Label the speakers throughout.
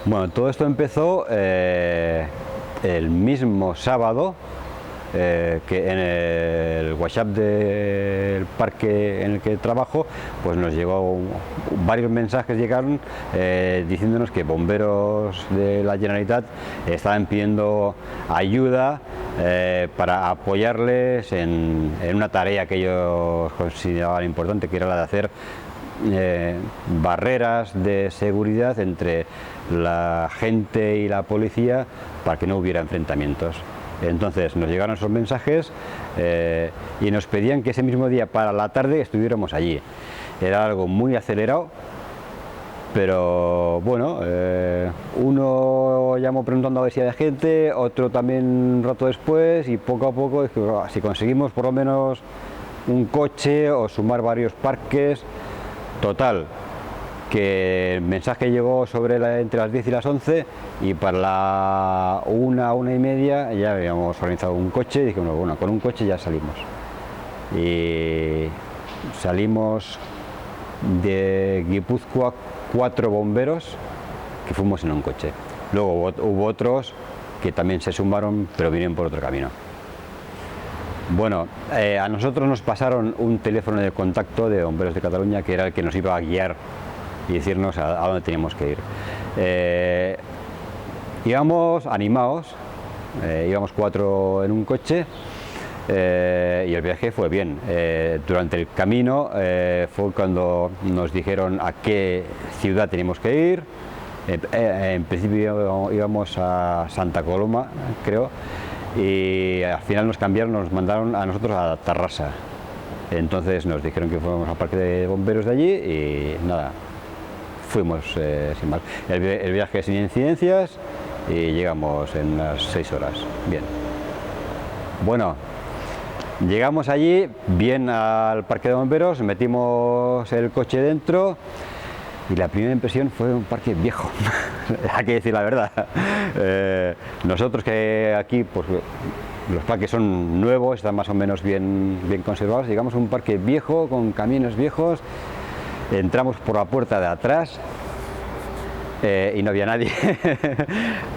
Speaker 1: Bueno, todo esto empezó el mismo sábado que en el WhatsApp del parque en el que trabajo, pues nos llegó varios mensajes llegaron diciéndonos que bomberos de la Generalitat estaban pidiendo ayuda para apoyarles en una tarea que ellos consideraban importante, que era la de hacer barreras de seguridad entre la gente y la policía para que no hubiera enfrentamientos. Entonces nos llegaron esos mensajes y nos pedían que ese mismo día para la tarde estuviéramos allí. Era algo muy acelerado, pero bueno, uno llamó preguntando a ver si había gente, otro también un rato después, y poco a poco, si conseguimos por lo menos un coche o sumar varios parques, total, que el mensaje llegó entre las 10 y las 11 y para la 1 y media ya habíamos organizado un coche y dijimos, bueno, con un coche ya salimos. Y salimos de Guipúzcoa 4 bomberos que fuimos en un coche. Luego hubo otros que también se sumaron, pero vinieron por otro camino. Bueno, a nosotros nos pasaron un teléfono de contacto de Bomberos de Cataluña, que era el que nos iba a guiar y decirnos a dónde teníamos que ir. Íbamos animados, íbamos 4 en un coche y el viaje fue bien. Durante el camino fue cuando nos dijeron a qué ciudad teníamos que ir. En principio íbamos a Santa Coloma, creo, y al final nos cambiaron, nos mandaron a nosotros a Tarrasa. Entonces nos dijeron que fuéramos al parque de bomberos de allí y nada, fuimos sin mal. El viaje sin incidencias y llegamos en unas 6 horas. Bien. Bueno, llegamos allí, bien al parque de bomberos, metimos el coche dentro y la primera impresión fue un parque viejo, hay que decir la verdad. Nosotros que aquí, pues los parques son nuevos, están más o menos bien conservados, llegamos a un parque viejo, con caminos viejos, entramos por la puerta de atrás y no había nadie,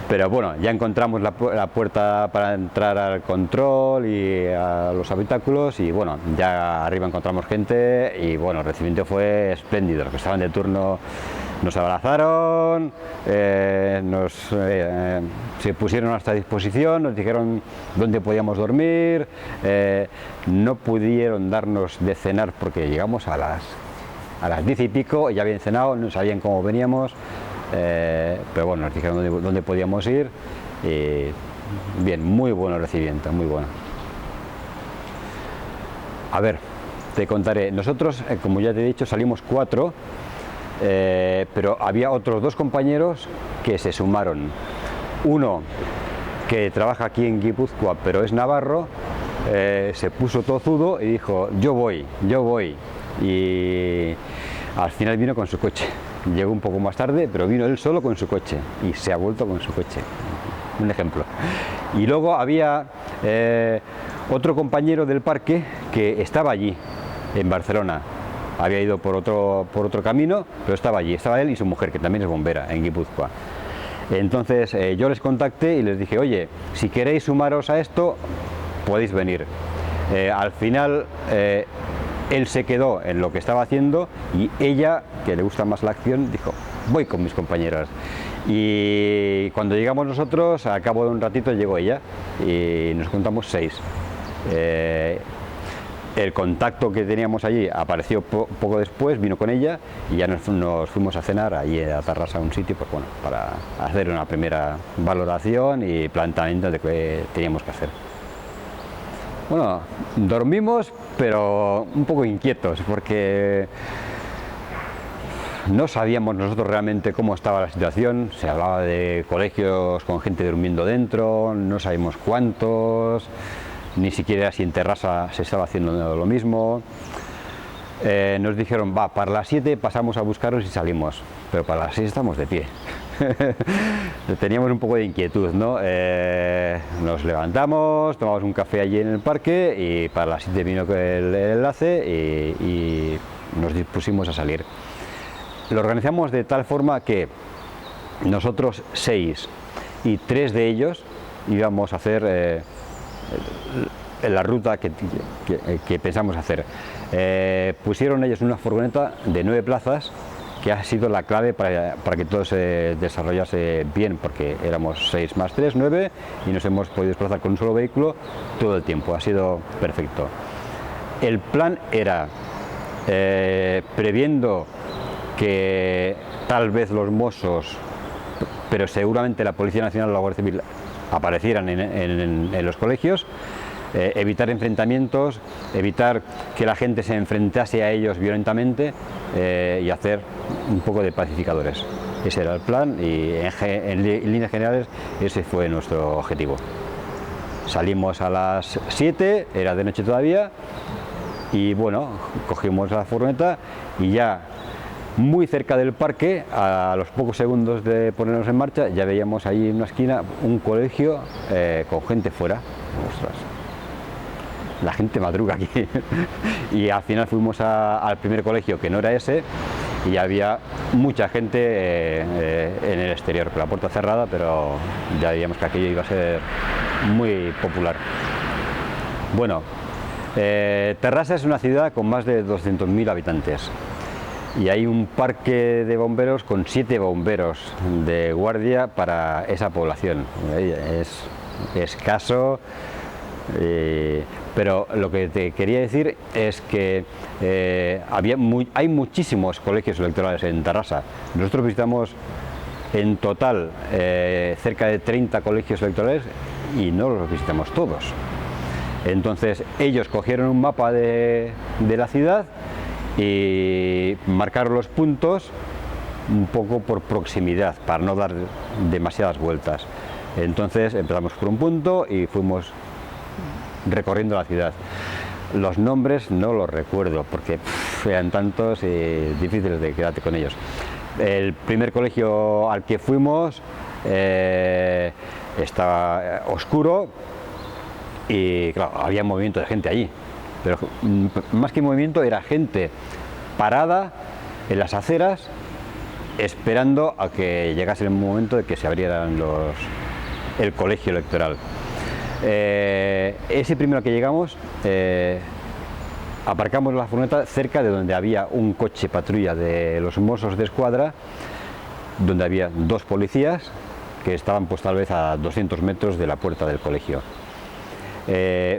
Speaker 1: pero bueno, ya encontramos la puerta para entrar al control y a los habitáculos y bueno, ya arriba encontramos gente y bueno, el recibimiento fue espléndido. Los que estaban de turno nos abrazaron, se pusieron a nuestra disposición, nos dijeron dónde podíamos dormir, no pudieron darnos de cenar porque llegamos a las 10 y pico, ya habían cenado, no sabían cómo veníamos. Pero bueno, nos dijeron dónde podíamos ir y bien, muy bueno el recibimiento, muy bueno. A ver, te contaré, nosotros, como ya te he dicho, salimos 4, pero había otros 2 compañeros que se sumaron. Uno que trabaja aquí en Guipúzcoa, pero es navarro, se puso tozudo y dijo, yo voy, y al final vino con su coche. Llegó un poco más tarde, pero vino él solo con su coche y se ha vuelto con su coche. Un ejemplo. Y luego había otro compañero del parque que estaba allí, en Barcelona. Había ido por otro camino, pero estaba allí. Estaba él y su mujer, que también es bombera, en Guipúzcoa. Entonces yo les contacté y les dije, oye, si queréis sumaros a esto, podéis venir. Al final él se quedó en lo que estaba haciendo y ella, que le gusta más la acción, dijo, voy con mis compañeras. Y cuando llegamos nosotros, a cabo de un ratito llegó ella y nos juntamos 6. El contacto que teníamos allí apareció poco después, vino con ella y ya nos fuimos a cenar allí a Tarrasa, a un sitio, pues bueno, para hacer una primera valoración y planteamiento de qué teníamos que hacer. Bueno, dormimos, pero un poco inquietos, porque no sabíamos nosotros realmente cómo estaba la situación. Se hablaba de colegios con gente durmiendo dentro, no sabíamos cuántos, ni siquiera si en Tarrasa se estaba haciendo lo mismo. Nos dijeron, va, para las 7 pasamos a buscaros y salimos, pero para las 6 estamos de pie. Teníamos un poco de inquietud, ¿no? Nos levantamos, tomamos un café allí en el parque y para las 7 vino el enlace y nos dispusimos a salir. Lo organizamos de tal forma que nosotros 6 y 3 de ellos íbamos a hacer la ruta que pensamos hacer. Pusieron ellos una furgoneta de 9 plazas, que ha sido la clave para que todo se desarrollase bien, porque éramos 6 más 3, 9, y nos hemos podido desplazar con un solo vehículo todo el tiempo. Ha sido perfecto. El plan era, previendo que tal vez los Mossos, pero seguramente la Policía Nacional o la Guardia Civil aparecieran en los colegios, evitar enfrentamientos, evitar que la gente se enfrentase a ellos violentamente, y hacer un poco de pacificadores. Ese era el plan y en líneas generales ese fue nuestro objetivo. Salimos a las 7, era de noche todavía, y bueno, cogimos la furgoneta y ya muy cerca del parque, a los pocos segundos de ponernos en marcha, ya veíamos ahí en una esquina un colegio con gente fuera. Ostras, la gente madruga aquí. Y al final fuimos al primer colegio, que no era ese, y había mucha gente en el exterior, con la puerta cerrada, pero ya veíamos que aquello iba a ser muy popular. Bueno, Terrassa es una ciudad con más de 200.000 habitantes. Y hay un parque de bomberos con 7 bomberos de guardia para esa población. Es escaso, pero lo que te quería decir es que hay muchísimos colegios electorales en Terrassa. Nosotros visitamos en total cerca de 30 colegios electorales y no los visitamos todos. Entonces ellos cogieron un mapa de la ciudad y marcaron los puntos un poco por proximidad, para no dar demasiadas vueltas. Entonces empezamos por un punto y fuimos recorriendo la ciudad. Los nombres no los recuerdo porque eran tantos y difíciles de quedarte con ellos. El primer colegio al que fuimos estaba oscuro y claro, había movimiento de gente allí. Pero más que movimiento era gente parada en las aceras esperando a que llegase el momento de que se abrieran el colegio electoral. Ese primero que llegamos, aparcamos la furgoneta cerca de donde había un coche patrulla de los Mossos de Escuadra, donde había 2 policías que estaban pues tal vez a 200 metros de la puerta del colegio.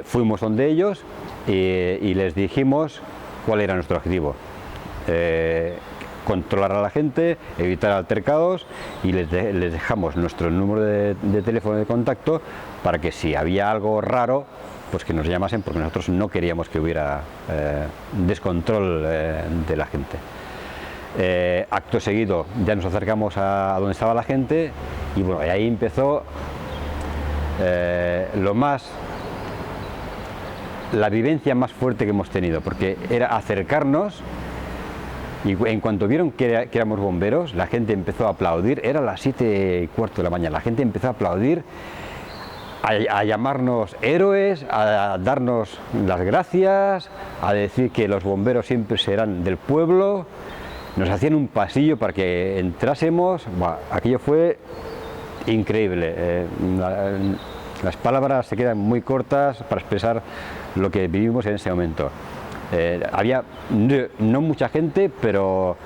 Speaker 1: Fuimos donde ellos y les dijimos cuál era nuestro objetivo: controlar a la gente, evitar altercados, y les dejamos nuestro número de teléfono de contacto para que si había algo raro pues que nos llamasen, porque nosotros no queríamos que hubiera descontrol de la gente. Acto seguido ya nos acercamos a donde estaba la gente y bueno, y ahí empezó la vivencia más fuerte que hemos tenido, porque era acercarnos y en cuanto vieron que éramos bomberos, la gente empezó a aplaudir. Era las 7:15 de la mañana, la gente empezó a aplaudir, a llamarnos héroes, a darnos las gracias, a decir que los bomberos siempre serán del pueblo. Nos hacían un pasillo para que entrásemos. Bueno, aquello fue increíble. Las palabras se quedan muy cortas para expresar lo que vivimos en ese momento. Había no mucha gente, pero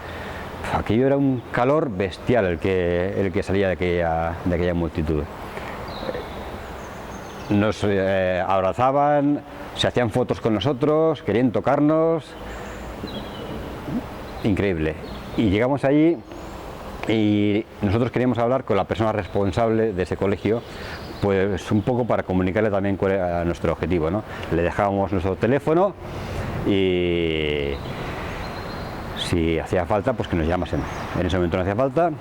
Speaker 1: aquello era un calor bestial el que salía de aquella multitud. Nos abrazaban, se hacían fotos con nosotros, querían tocarnos. Increíble. Y llegamos allí y nosotros queríamos hablar con la persona responsable de ese colegio, pues un poco para comunicarle también cuál era nuestro objetivo, ¿no? Le dejábamos nuestro teléfono y si hacía falta pues que nos llamasen. En ese momento no hacía falta.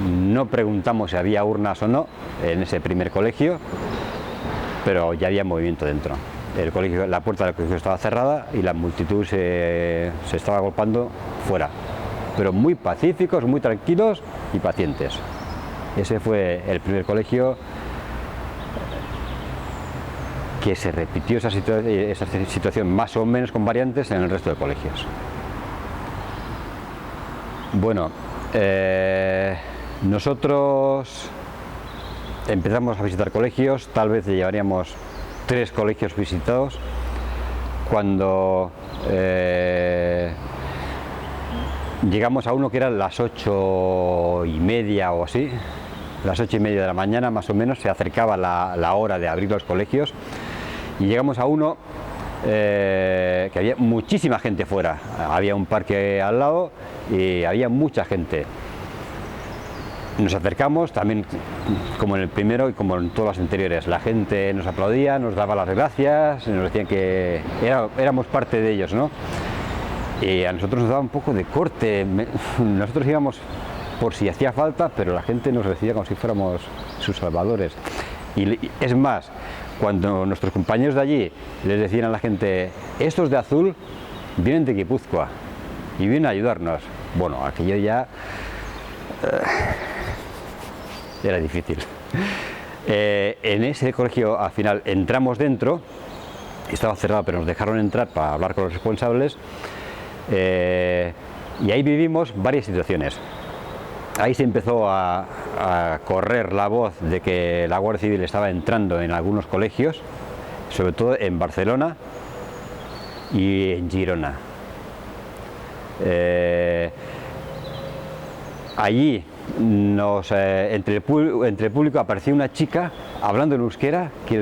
Speaker 1: No preguntamos si había urnas o no en ese primer colegio, pero ya había movimiento dentro. La puerta del colegio estaba cerrada y la multitud se estaba agolpando fuera, pero muy pacíficos, muy tranquilos y pacientes. Ese fue el primer colegio que se repitió esa situación más o menos con variantes en el resto de colegios. Bueno, Nosotros empezamos a visitar colegios, tal vez llevaríamos 3 colegios visitados, cuando llegamos a uno que eran las 8:30 o así, las 8:30 de la mañana más o menos, se acercaba la hora de abrir los colegios, y llegamos a uno que había muchísima gente fuera, había un parque al lado y había mucha gente. Nos acercamos, también como en el primero y como en todos los anteriores, la gente nos aplaudía, nos daba las gracias, nos decían que éramos parte de ellos, ¿no? Y a nosotros nos daba un poco de corte, nosotros íbamos por si hacía falta, pero la gente nos recibía como si fuéramos sus salvadores. Y es más, cuando nuestros compañeros de allí les decían a la gente, estos de azul vienen de Guipúzcoa y vienen a ayudarnos, bueno, aquello ya era difícil. En ese colegio al final entramos dentro, estaba cerrado pero nos dejaron entrar para hablar con los responsables, y ahí vivimos varias situaciones. Ahí se empezó a correr la voz de que la Guardia Civil estaba entrando en algunos colegios, sobre todo en Barcelona y en Girona. Allí entre el público apareció una chica hablando en euskera que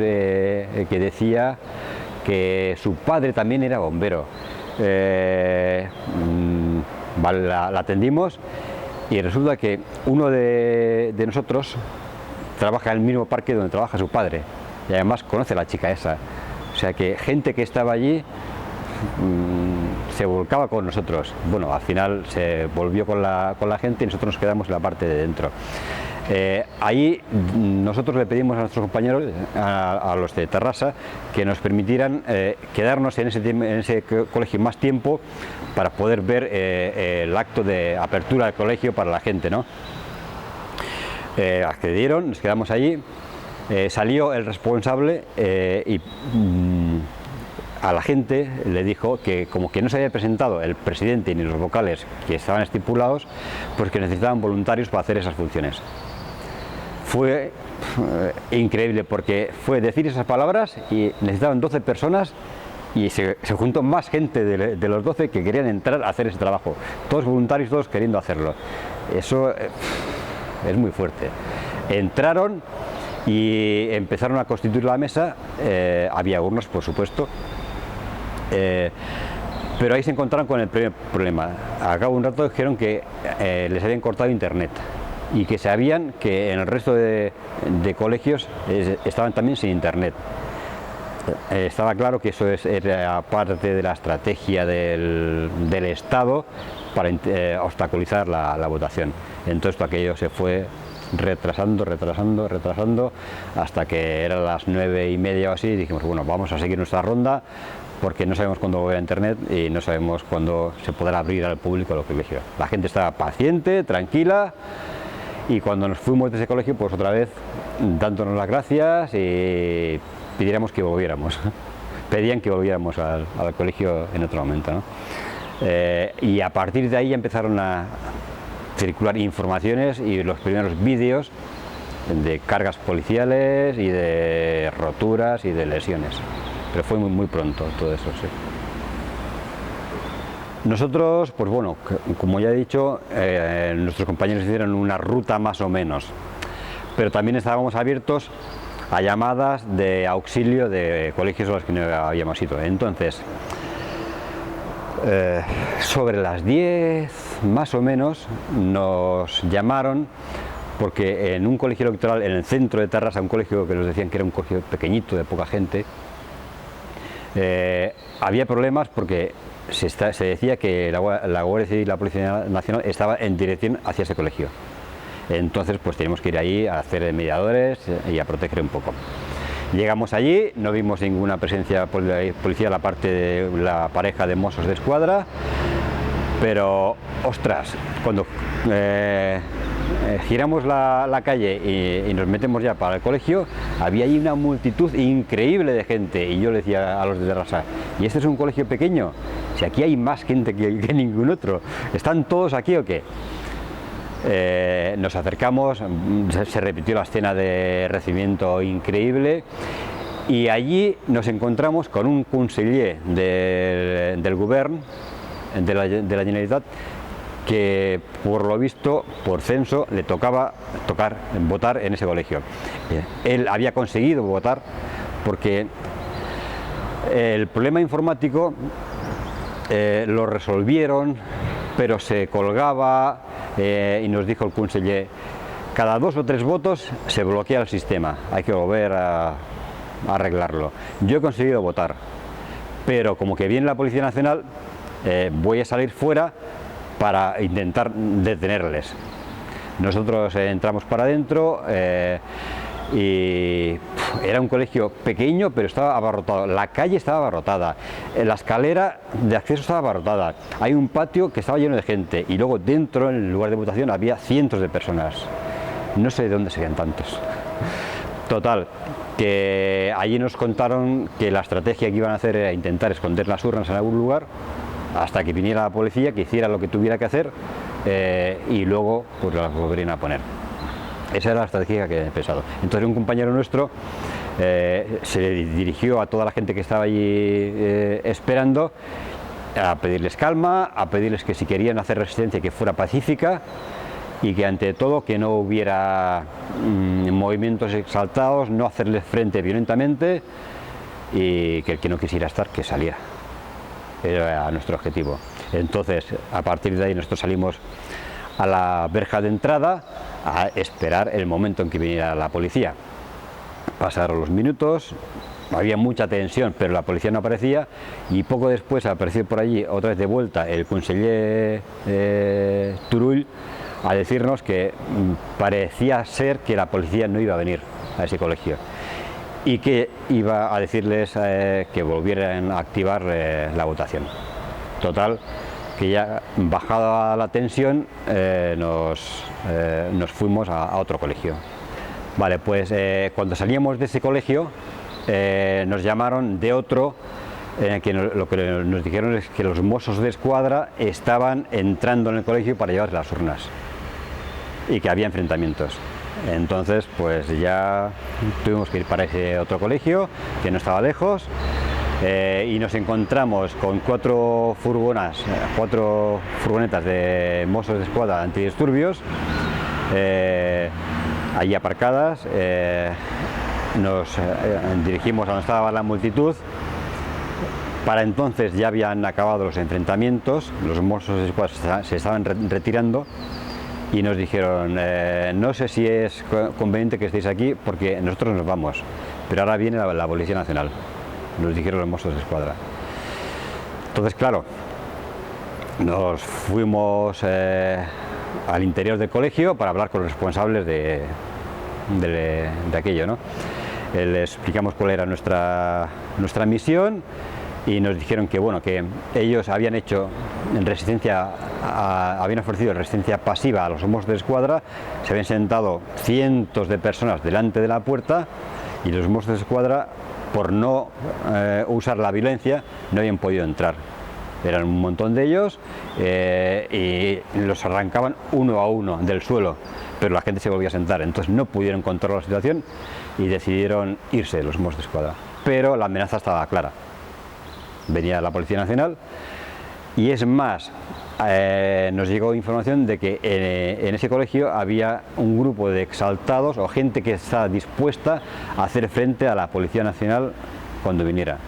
Speaker 1: decía que su padre también era bombero. La atendimos y resulta que uno de nosotros trabaja en el mismo parque donde trabaja su padre y además conoce a la chica esa. O sea que gente que estaba allí se volcaba con nosotros. Bueno, al final se volvió con la gente y nosotros nos quedamos en la parte de dentro. Ahí nosotros le pedimos a nuestros compañeros, a los de Terrassa, que nos permitieran quedarnos en ese colegio más tiempo para poder ver el acto de apertura del colegio para la gente, ¿no? Accedieron, nos quedamos allí, salió el responsable y a la gente le dijo que como que no se había presentado el presidente ni los vocales que estaban estipulados, pues que necesitaban voluntarios para hacer esas funciones. Fue increíble porque fue decir esas palabras y necesitaban 12 personas y se juntó más gente de los 12 que querían entrar a hacer ese trabajo, todos voluntarios, todos queriendo hacerlo. Eso es muy fuerte. Entraron y empezaron a constituir la mesa, había urnas por supuesto, pero ahí se encontraron con el primer problema. A cabo de un rato dijeron que les habían cortado internet y que sabían que en el resto de colegios estaban también sin internet. Estaba claro que eso era parte de la estrategia del Estado para obstaculizar la votación. Entonces todo aquello se fue retrasando hasta que eran las 9:30 o así y dijimos, bueno, vamos a seguir nuestra ronda porque no sabemos cuándo volverá a internet y no sabemos cuándo se podrá abrir al público el colegio. La gente estaba paciente, tranquila, y cuando nos fuimos de ese colegio, pues otra vez dándonos las gracias y pidiéramos que volviéramos. Pedían que volviéramos al colegio en otro momento, ¿no? Y a partir de ahí empezaron a circular informaciones y los primeros vídeos de cargas policiales y de roturas y de lesiones. Pero fue muy pronto todo eso, sí. Nosotros, pues bueno, como ya he dicho, nuestros compañeros hicieron una ruta más o menos, pero también estábamos abiertos a llamadas de auxilio de colegios a los que no habíamos ido. Entonces, sobre las 10 más o menos nos llamaron porque en un colegio electoral en el centro de Terrassa, un colegio que nos decían que era un colegio pequeñito de poca gente, había problemas porque se decía que la Guardia Civil y la Policía Nacional estaba en dirección hacia ese colegio. Entonces pues teníamos que ir ahí a hacer de mediadores y a proteger un poco. Llegamos allí, no vimos ninguna presencia policial aparte de la pareja de Mossos de Escuadra, pero ostras, cuando giramos la calle y nos metemos ya para el colegio, había allí una multitud increíble de gente y yo le decía a los de Terrassa, ¿y este es un colegio pequeño? Si aquí hay más gente que ningún otro, ¿están todos aquí o qué? Nos acercamos, se repitió la escena de recibimiento increíble, y allí nos encontramos con un conseller del govern, de la Generalitat, que por lo visto, por censo, le tocaba votar en ese colegio. Él había conseguido votar porque el problema informático lo resolvieron, pero se colgaba, y nos dijo el conseller: cada 2 o 3 votos se bloquea el sistema, hay que volver a arreglarlo. Yo he conseguido votar, pero como que viene la Policía Nacional, voy a salir fuera para intentar detenerles. Nosotros entramos para adentro, y era un colegio pequeño, pero estaba abarrotado. La calle estaba abarrotada, la escalera de acceso estaba abarrotada, hay un patio que estaba lleno de gente, y luego dentro, en el lugar de votación, había cientos de personas. No sé de dónde serían tantos. Total, que allí nos contaron que la estrategia que iban a hacer era intentar esconder las urnas en algún lugar hasta que viniera la policía, que hiciera lo que tuviera que hacer, y luego pues las volverían a poner. Esa era la estrategia que he pensado. Entonces un compañero nuestro se dirigió a toda la gente que estaba allí esperando, a pedirles calma, a pedirles que si querían hacer resistencia, que fuera pacífica, y que ante todo que no hubiera movimientos exaltados, no hacerles frente violentamente, y que el que no quisiera estar, que saliera. Era nuestro objetivo. Entonces, a partir de ahí nosotros salimos a la verja de entrada a esperar el momento en que viniera la policía. Pasaron los minutos, había mucha tensión, pero la policía no aparecía, y poco después apareció por allí otra vez de vuelta el conseller Turull a decirnos que parecía ser que la policía no iba a venir a ese colegio, y que iba a decirles que volvieran a activar la votación. Total, que ya bajada la tensión, nos fuimos a otro colegio. Vale, pues cuando salíamos de ese colegio, nos llamaron de otro, que lo que nos dijeron es que los Mossos de Escuadra estaban entrando en el colegio para llevar las urnas y que había enfrentamientos. Entonces pues ya tuvimos que ir para ese otro colegio, que no estaba lejos, y nos encontramos con 4 furgonetas de Mossos de Escuadra antidisturbios allí aparcadas. Nos dirigimos a donde estaba la multitud. Para entonces ya habían acabado los enfrentamientos, los Mossos de Escuadra se estaban retirando, y nos dijeron: no sé si es conveniente que estéis aquí porque nosotros nos vamos, pero ahora viene la Policía Nacional, nos dijeron los Mossos de Escuadra. Entonces, claro, nos fuimos al interior del colegio para hablar con los responsables de aquello, ¿no? Les explicamos cuál era nuestra misión, y nos dijeron que bueno, que ellos habían hecho habían ofrecido resistencia pasiva a los Mossos de Escuadra, se habían sentado cientos de personas delante de la puerta, y los Mossos de Escuadra, por no usar la violencia, no habían podido entrar. Eran un montón de ellos, y los arrancaban uno a uno del suelo, pero la gente se volvía a sentar. Entonces no pudieron controlar la situación y decidieron irse los Mossos de Escuadra. Pero la amenaza estaba clara. Venía la Policía Nacional, y es más, nos llegó información de que en ese colegio había un grupo de exaltados o gente que estaba dispuesta a hacer frente a la Policía Nacional cuando viniera,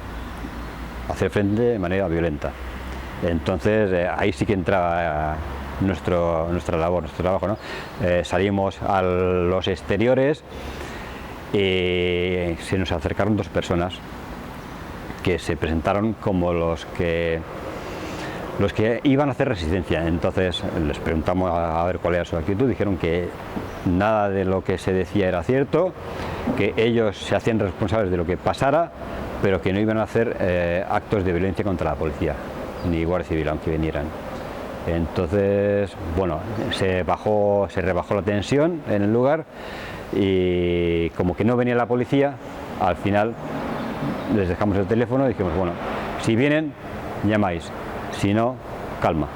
Speaker 1: hacer frente de manera violenta. Entonces ahí sí que entraba nuestra labor, nuestro trabajo, ¿no? Salimos a los exteriores y se nos acercaron 2 personas que se presentaron como los que iban a hacer resistencia. Entonces les preguntamos a ver cuál era su actitud. Dijeron que nada de lo que se decía era cierto, que ellos se hacían responsables de lo que pasara, pero que no iban a hacer actos de violencia contra la policía ni Guardia Civil, aunque vinieran. Entonces, bueno, se rebajó la tensión en el lugar, y como que no venía la policía, al final les dejamos el teléfono y dijimos: bueno, si vienen, llamáis, si no, calma,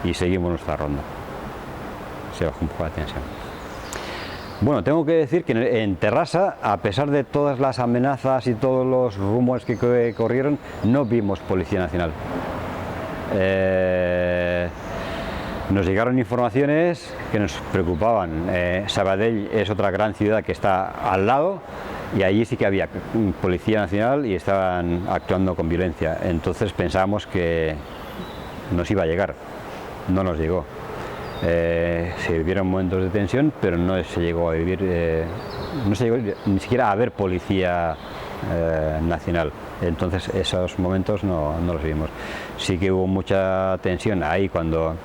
Speaker 1: y seguimos nuestra ronda. se bajó un poco la tensión. Bueno, tengo que decir que en Terrassa, a pesar de todas las amenazas y todos los rumores que corrieron, no vimos Policía Nacional. Nos llegaron informaciones que nos preocupaban. Sabadell es otra gran ciudad que está al lado y allí sí que había Policía Nacional y estaban actuando con violencia. Entonces pensábamos que nos iba a llegar. No nos llegó. Se vivieron momentos de tensión, pero no se llegó a vivir, no se llegó ni siquiera a ver Policía Nacional. Entonces esos momentos no los vimos. Sí que hubo mucha tensión ahí cuando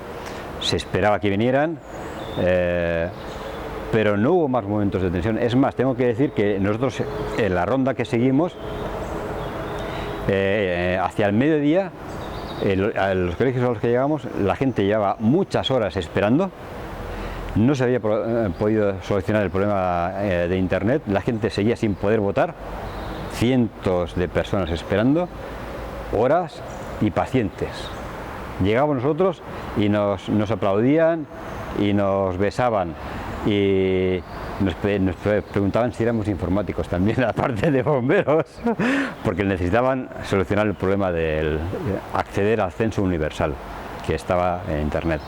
Speaker 1: se esperaba que vinieran, pero no hubo más momentos de tensión. Es más, tengo que decir que nosotros en la ronda que seguimos, hacia el mediodía, a los colegios a los que llegamos, la gente llevaba muchas horas esperando, no se había podido solucionar el problema de internet, la gente seguía sin poder votar, cientos de personas esperando, horas y pacientes. Llegábamos nosotros y nos aplaudían y nos besaban y nos preguntaban si éramos informáticos también, aparte de bomberos, porque necesitaban solucionar el problema de acceder al censo universal que estaba en internet,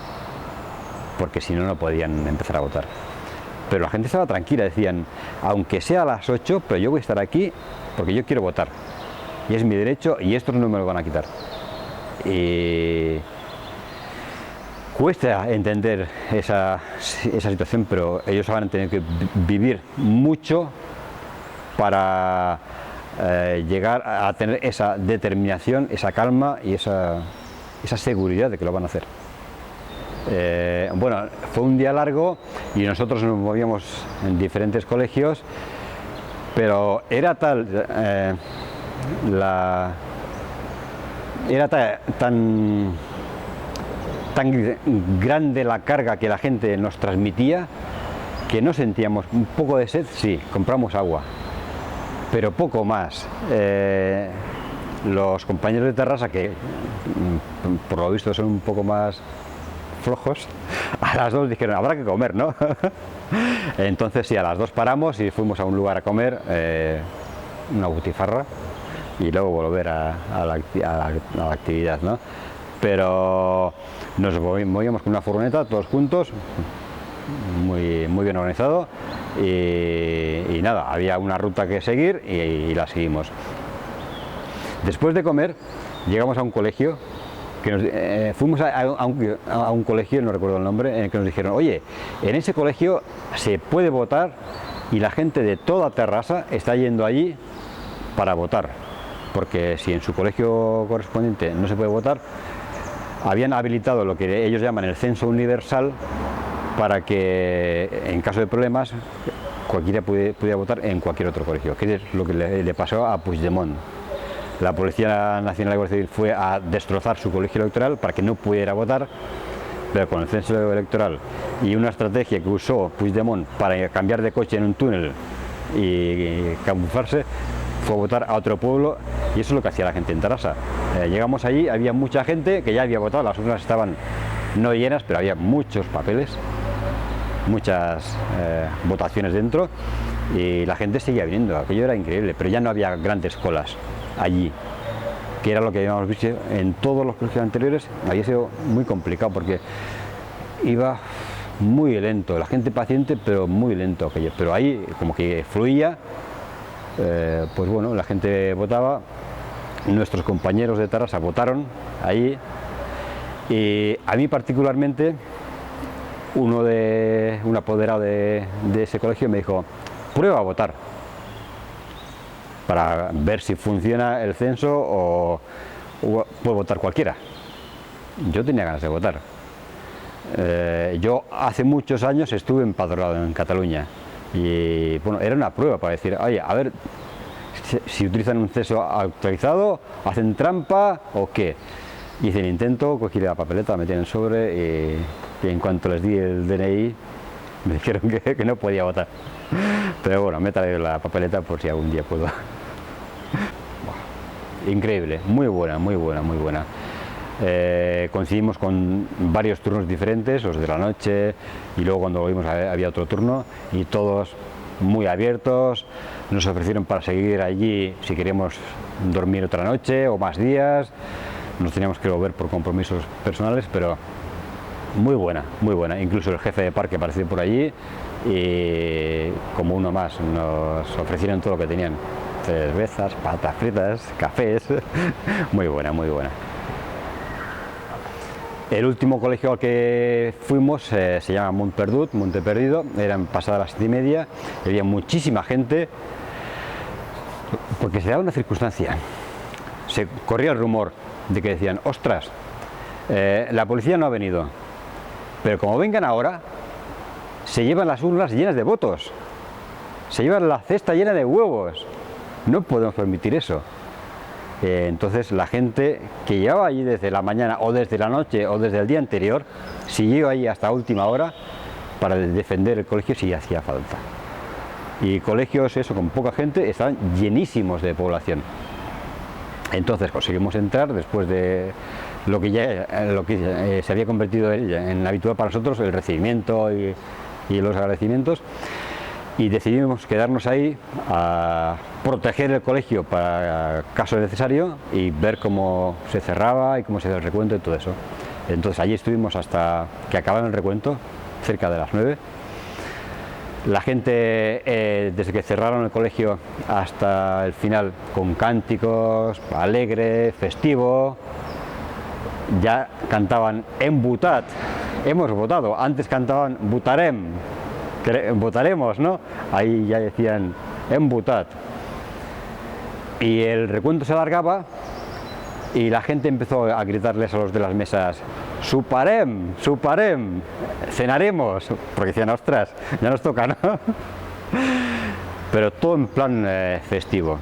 Speaker 1: porque si no, no podían empezar a votar. Pero la gente estaba tranquila, decían, aunque sea a las 8, pero yo voy a estar aquí porque yo quiero votar y es mi derecho y estos no me lo van a quitar. Y cuesta entender esa situación, pero ellos van a tener que vivir mucho para llegar a tener esa determinación, esa calma y esa seguridad de que lo van a hacer. Bueno, fue un día largo y nosotros nos movíamos en diferentes colegios, pero era tal tan grande la carga que la gente nos transmitía que no sentíamos un poco de sed. Sí, compramos agua, pero poco más. Los compañeros de Terrassa, que por lo visto son un poco más flojos, a las 2 dijeron, habrá que comer, ¿no? Entonces sí, a las 2 paramos y fuimos a un lugar a comer, una butifarra, y luego volver a la actividad, ¿no? Pero nos movíamos con una furgoneta todos juntos, muy bien organizado, y nada, había una ruta que seguir y la seguimos. Después de comer llegamos a un colegio, fuimos a un colegio, no recuerdo el nombre, en el que nos dijeron, oye, en ese colegio se puede votar y la gente de toda Terrassa está yendo allí para votar, porque si en su colegio correspondiente no se puede votar, habían habilitado lo que ellos llaman el censo universal para que en caso de problemas cualquiera pudiera votar en cualquier otro colegio, que es lo que le pasó a Puigdemont. La Policía Nacional de Guardia Civil fue a destrozar su colegio electoral para que no pudiera votar, pero con el censo electoral y una estrategia que usó Puigdemont para cambiar de coche en un túnel y camuflarse, fue a votar a otro pueblo, y eso es lo que hacía la gente en Terrassa. Llegamos allí, había mucha gente que ya había votado, las urnas estaban no llenas, pero había muchos papeles, muchas votaciones dentro, y la gente seguía viniendo. Aquello era increíble, pero ya no había grandes colas allí, que era lo que habíamos visto en todos los colegios anteriores. Había sido muy complicado porque iba muy lento, la gente paciente, pero muy lento aquello, pero ahí como que fluía. Pues bueno, la gente votaba, nuestros compañeros de Terrassa votaron ahí, y a mí particularmente un apoderado de ese colegio me dijo, prueba a votar para ver si funciona el censo o puede votar cualquiera. Yo tenía ganas de votar. Yo hace muchos años estuve empadronado en Cataluña y bueno, era una prueba para decir, oye, a ver si utilizan un censo actualizado, hacen trampa o qué. Hice el intento, cogí la papeleta, la metí en el sobre y en cuanto les di el DNI me dijeron que no podía votar. Pero bueno, me he traído la papeleta por si algún día puedo. Increíble, muy buena, muy buena, muy buena. Coincidimos con varios turnos diferentes, los de la noche, y luego cuando volvimos había otro turno, y todos muy abiertos. Nos ofrecieron para seguir allí si queríamos dormir otra noche o más días. Nos teníamos que volver por compromisos personales, pero muy buena, muy buena. Incluso el jefe de parque apareció por allí y como uno más nos ofrecieron todo lo que tenían: cervezas, patatas fritas, cafés. Muy buena, muy buena. El último colegio al que fuimos se llama Montperdut, Monte Perdido. Eran pasadas las 7:30, había muchísima gente, porque se daba una circunstancia. Se corría el rumor de que decían: ostras, la policía no ha venido, pero como vengan ahora, se llevan las urnas llenas de votos, se llevan la cesta llena de huevos. No podemos permitir eso. Entonces la gente que llevaba allí desde la mañana o desde la noche o desde el día anterior siguió ahí hasta última hora para defender el colegio si hacía falta. Y colegios, eso, con poca gente, estaban llenísimos de población. Entonces conseguimos entrar después de lo que se había convertido en habitual para nosotros, el recibimiento y los agradecimientos. Y decidimos quedarnos ahí a proteger el colegio para caso necesario y ver cómo se cerraba y cómo se hacía el recuento y todo eso. Entonces allí estuvimos hasta que acababa el recuento, cerca de las 9. La gente, desde que cerraron el colegio hasta el final, con cánticos, alegre, festivo, ya cantaban "Hem votat", hemos votado. Antes cantaban "votarem", votaremos, ¿no? Ahí ya decían "hem votat". Y el recuento se alargaba y la gente empezó a gritarles a los de las mesas: "Suparem, suparem", cenaremos, porque decían: ostras, ya nos toca, ¿no? Pero todo en plan festivo.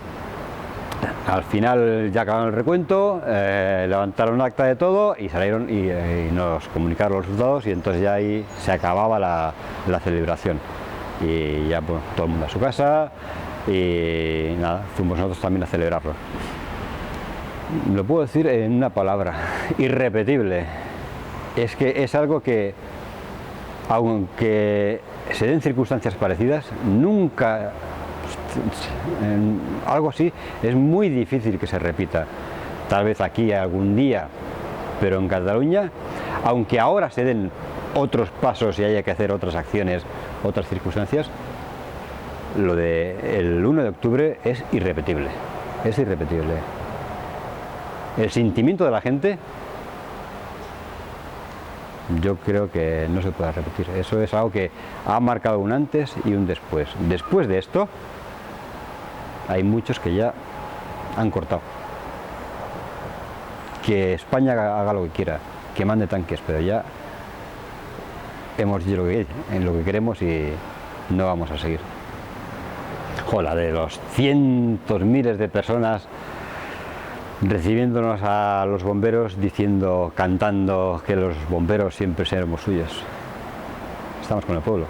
Speaker 1: Al final ya acabaron el recuento, levantaron acta de todo y salieron y nos comunicaron los resultados, y entonces ya ahí se acababa la celebración. Y ya, bueno, todo el mundo a su casa y nada, fuimos nosotros también a celebrarlo. Lo puedo decir en una palabra: irrepetible. Es que es algo que, aunque se den circunstancias parecidas, nunca, algo así es muy difícil que se repita. Tal vez aquí algún día, pero en Cataluña, aunque ahora se den otros pasos y haya que hacer otras acciones, otras circunstancias, lo del 1 de octubre es irrepetible. Es irrepetible. El sentimiento de la gente, yo creo que no se puede repetir. Eso es algo que ha marcado un antes y un después. Después de esto, hay muchos que ya han cortado. Que España haga lo que quiera, que mande tanques, pero ya hemos dicho lo que queremos y no vamos a seguir. Joder, de los cientos, miles de personas recibiéndonos a los bomberos, diciendo, cantando que los bomberos siempre seremos suyos. Estamos con el pueblo.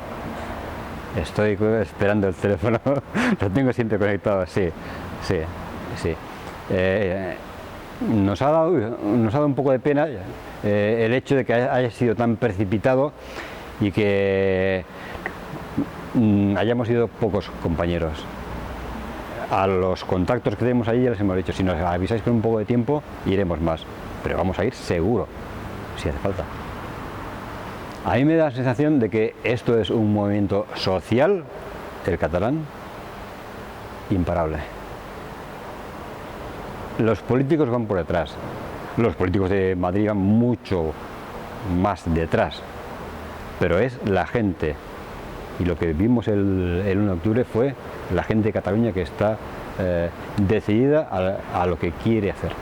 Speaker 1: Estoy esperando el teléfono, lo tengo siempre conectado, sí. Nos ha dado un poco de pena el hecho de que haya sido tan precipitado y que hayamos sido pocos compañeros. A los contactos que tenemos allí ya les hemos dicho: si nos avisáis con un poco de tiempo, iremos más, pero vamos a ir seguro, si hace falta. A mí me da la sensación de que esto es un movimiento social, el catalán, imparable. Los políticos van por detrás, los políticos de Madrid van mucho más detrás, pero es la gente. Y lo que vimos el 1 de octubre fue la gente de Cataluña que está decidida a lo que quiere hacer.